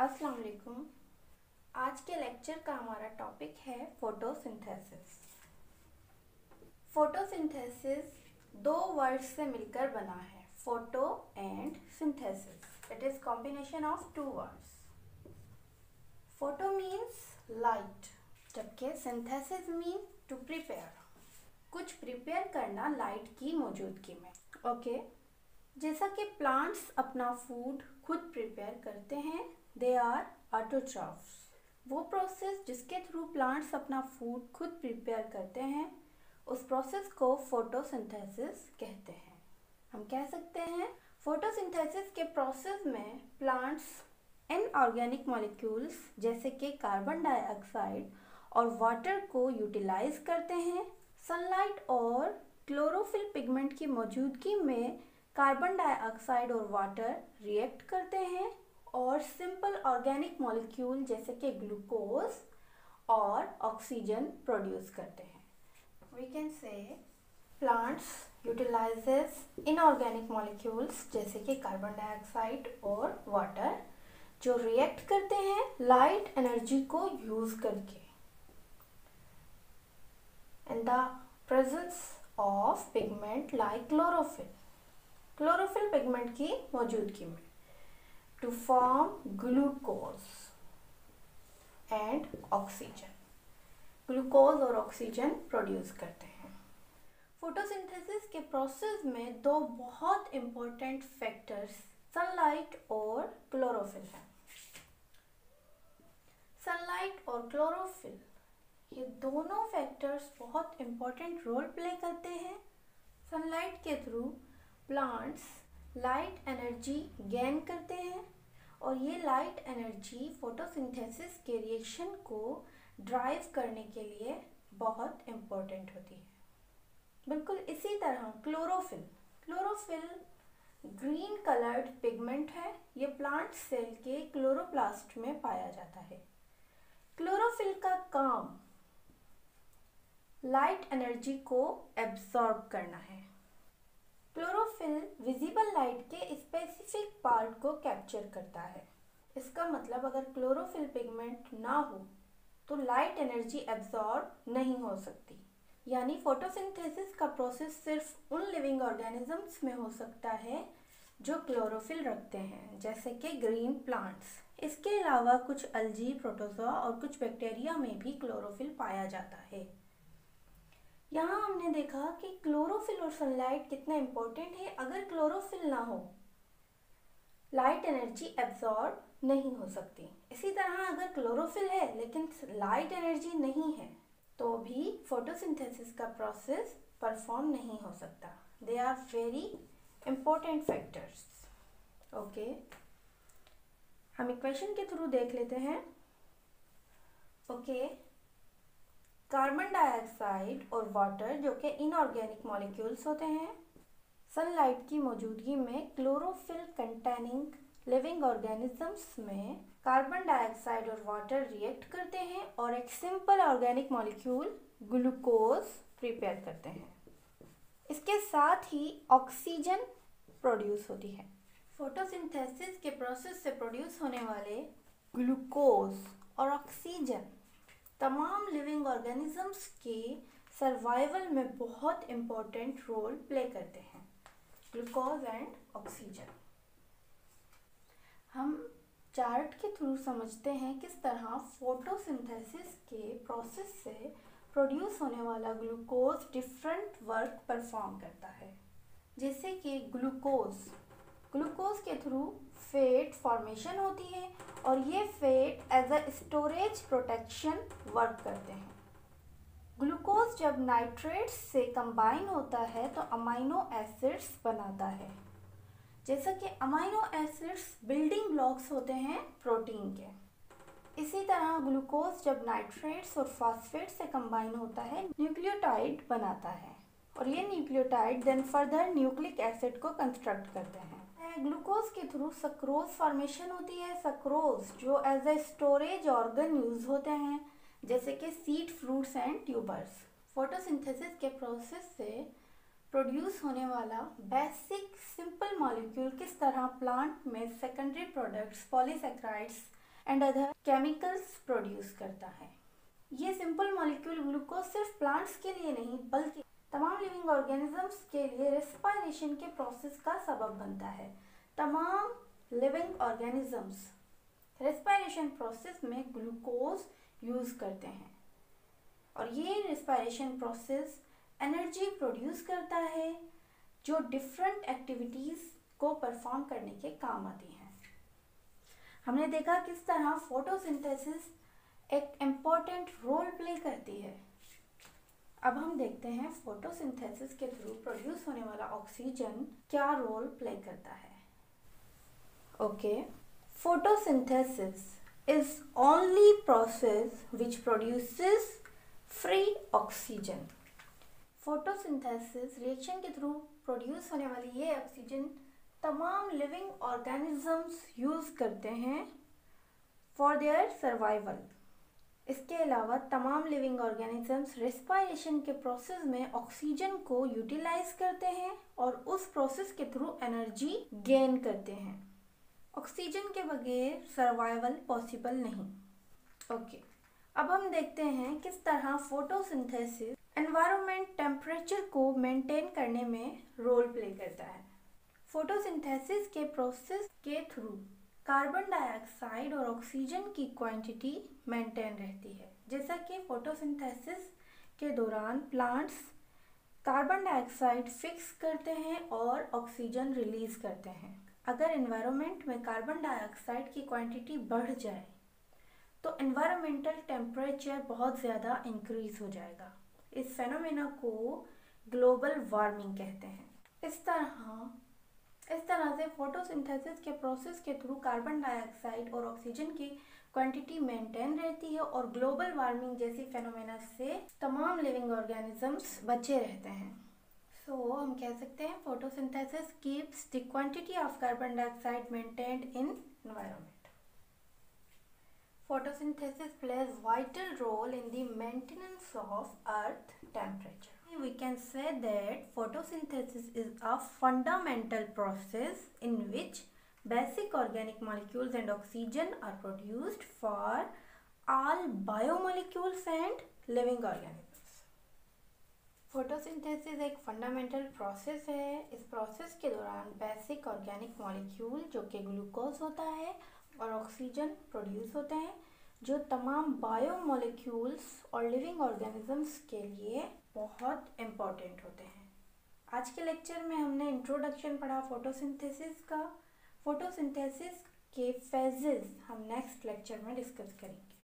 अस्सलाम वालेकुम। आज के लेक्चर का हमारा टॉपिक है फोटोसिंथेसिस। फोटोसिंथेसिस दो वर्ड्स से मिलकर बना है, photo and synthesis. It is combination of two words. Photo means light, जबकि सिंथेसिस मीन टू प्रिपेयर, कुछ प्रिपेयर करना लाइट की मौजूदगी में। ओके, जैसा कि प्लांट्स अपना फूड खुद प्रिपेयर करते हैं, दे आर ऑटोट्रॉफ्स। वो प्रोसेस जिसके थ्रू प्लांट्स अपना फूड खुद प्रिपेयर करते हैं, उस प्रोसेस को फोटोसिंथेसिस कहते हैं। हम कह सकते हैं फोटोसिंथेसिस के प्रोसेस में प्लांट्स इनऑर्गेनिक मॉलिक्यूल्स जैसे कि कार्बन डाइऑक्साइड और वाटर को यूटिलाइज करते हैं। सनलाइट और क्लोरोफिल पिगमेंट की मौजूदगी में कार्बन डाइऑक्साइड और वाटर रिएक्ट करते हैं और सिंपल ऑर्गेनिक मॉलिक्यूल जैसे कि ग्लूकोज और ऑक्सीजन प्रोड्यूस करते हैं। We can say plants utilises inorganic molecules जैसे कि कार्बन डाइऑक्साइड और वाटर, जो रिएक्ट करते हैं लाइट एनर्जी को यूज करके in the presence of pigment like chlorophyll pigment की मौजूदगी में, to form glucose and oxygen. Glucose और ऑक्सीजन प्रोड्यूस करते हैं। फोटोसिंथेसिस के प्रोसेस में दो बहुत इंपॉर्टेंट फैक्टर्स सनलाइट और क्लोरोफिल हैं। सनलाइट और क्लोरोफिल, ये दोनों फैक्टर्स बहुत इंपॉर्टेंट रोल प्ले करते हैं। सनलाइट के through plants light energy gain करते हैं और ये लाइट एनर्जी फोटोसिंथेसिस के रिएक्शन को ड्राइव करने के लिए बहुत इम्पोर्टेंट होती है। बिल्कुल इसी तरह क्लोरोफिल ग्रीन कलर्ड पिगमेंट है। ये प्लांट सेल के क्लोरोप्लास्ट में पाया जाता है। क्लोरोफिल का काम लाइट एनर्जी को एब्जॉर्ब करना है। क्लोरोफिल विजिबल लाइट के स्पेसिफिक पार्ट को कैप्चर करता है। इसका मतलब अगर क्लोरोफिल पिगमेंट ना हो तो लाइट एनर्जी एब्जॉर्ब नहीं हो सकती। यानी फोटोसिंथेसिस का प्रोसेस सिर्फ उन लिविंग ऑर्गेनिजम्स में हो सकता है जो क्लोरोफिल रखते हैं, जैसे कि ग्रीन प्लांट्स। इसके अलावा कुछ अल्जी, प्रोटोजोआ और कुछ बैक्टीरिया में भी क्लोरोफिल पाया जाता है। यहाँ हमने देखा कि क्लोरोफिल और सनलाइट कितना इम्पोर्टेंट है। अगर क्लोरोफिल ना हो, लाइट एनर्जी एब्जॉर्ब नहीं हो सकती। इसी तरह अगर क्लोरोफिल है लेकिन लाइट एनर्जी नहीं है तो भी फोटोसिंथेसिस का प्रोसेस परफॉर्म नहीं हो सकता। They are very important factors. Okay, हम इक्वेशन के थ्रू देख लेते हैं। ओके, कार्बन डाइऑक्साइड और वाटर जो कि इनऑर्गेनिक मॉलिक्यूल्स होते हैं, सनलाइट की मौजूदगी में क्लोरोफिल कंटेनिंग लिविंग ऑर्गेनिजम्स में कार्बन डाइऑक्साइड और वाटर रिएक्ट करते हैं और एक simple organic molecule glucose prepare करते हैं। इसके साथ ही ऑक्सीजन प्रोड्यूस होती है। फोटोसिंथेसिस के प्रोसेस से प्रोड्यूस होने वाले ग्लूकोज और ऑक्सीजन तमाम लिविंग ऑर्गेनिजम्स के सर्वाइवल में बहुत इम्पोर्टेंट रोल प्ले करते हैं। ग्लूकोज एंड ऑक्सीजन हम चार्ट के थ्रू समझते हैं किस तरह फोटोसिंथेसिस के प्रोसेस से प्रोड्यूस होने वाला ग्लूकोज डिफरेंट वर्क परफॉर्म करता है। जैसे कि ग्लूकोज के थ्रू फैट फॉर्मेशन होती है और ये fat as a storage protection work करते हैं। ग्लूकोज जब नाइट्रेट्स से कंबाइन होता है तो अमाइनो एसिड्स बनाता है। जैसा कि अमाइनो एसिड्स बिल्डिंग ब्लॉक्स होते हैं प्रोटीन के, इसी तरह ग्लूकोज जब नाइट्रेट्स और फॉस्फेट से कंबाइन होता है न्यूक्लियोटाइड बनाता है और ये nucleotide then further nucleic acid को कंस्ट्रक्ट करते हैं। ग्लूकोज के थ्रू सक्रोज फॉर्मेशन होती है। सक्रोज जो as a storage organ use होते हैं, जैसे कि seed, fruits and tubers. Photosynthesis के प्रोसेस से प्रोड्यूस होने वाला बेसिक सिंपल मॉलिक्यूल किस तरह प्लांट में secondary products polysaccharides and other chemicals produce करता है। ये सिंपल मॉलिक्यूल ग्लूकोज सिर्फ प्लांट्स के लिए नहीं बल्कि तमाम लिविंग ऑर्गेनिजम्स के लिए रेस्पिरेशन के प्रोसेस का सबब बनता है। तमाम लिविंग ऑर्गेनिजम्स रेस्पिरेशन प्रोसेस में ग्लूकोज यूज करते हैं और ये रेस्पिरेशन प्रोसेस एनर्जी प्रोड्यूस करता है जो डिफरेंट एक्टिविटीज को परफॉर्म करने के काम आती हैं। हमने देखा किस तरह फोटोसिंथेसिस एक इम्पॉर्टेंट रोल प्ले करती है। अब हम देखते हैं फोटोसिंथेसिस के थ्रू प्रोड्यूस होने वाला ऑक्सीजन क्या रोल प्ले करता है। Okay, photosynthesis is only process which produces free oxygen. Photosynthesis reaction के थ्रू प्रोड्यूस होने वाली ये ऑक्सीजन तमाम लिविंग ऑर्गेनिजम्स यूज करते हैं फॉर देयर सर्वाइवल। इसके अलावा तमाम लिविंग ऑर्गेनिजम्स रेस्पिरेशन के प्रोसेस में ऑक्सीजन को यूटिलाइज करते हैं और उस प्रोसेस के थ्रू एनर्जी गेन करते हैं। ऑक्सीजन के बगैर सर्वाइवल पॉसिबल नहीं। ओके, अब हम देखते हैं किस तरह फोटोसिंथेसिस एनवायरनमेंट टेम्परेचर को मेंटेन करने में रोल प्ले करता है। फोटोसिंथेसिस के प्रोसेस के थ्रू कार्बन डाइऑक्साइड और ऑक्सीजन की क्वांटिटी मेंटेन रहती है। जैसा कि फोटोसिंथेसिस के दौरान प्लांट्स कार्बन डाइऑक्साइड फिक्स करते हैं और ऑक्सीजन रिलीज करते हैं। अगर एनवायरनमेंट में कार्बन डाइऑक्साइड की क्वांटिटी बढ़ जाए तो एनवायरमेंटल टेम्परेचर बहुत ज़्यादा इंक्रीज हो जाएगा। इस फेनोमेना को ग्लोबल वार्मिंग कहते हैं। इस तरह से फोटोसिंथेसिस के प्रोसेस के थ्रू कार्बन डाइऑक्साइड और ऑक्सीजन की क्वांटिटी मेंटेन रहती है और ग्लोबल वार्मिंग जैसी फेनोमेना से तमाम लिविंग ऑर्गेनिजम्स बचे रहते हैं। सो हम कह सकते हैं photosynthesis keeps the quantity of carbon dioxide maintained in environment. Photosynthesis plays vital role in the maintenance of earth temperature. We can say that photosynthesis is a fundamental process in which basic organic molecules and oxygen are produced for all biomolecules and living organisms. Photosynthesis एक fundamental process है। इस process के दौरान basic organic molecule जो कि glucose होता है और ऑक्सीजन प्रोड्यूस होते हैं जो तमाम बायोमोलिक्यूल्स और लिविंग ऑर्गेनिजम्स के लिए बहुत इम्पॉर्टेंट होते हैं। आज के लेक्चर में हमने इंट्रोडक्शन पढ़ा फोटोसिंथेसिस का। फोटोसिंथेसिस के फेजेस हम नेक्स्ट लेक्चर में डिस्कस करेंगे।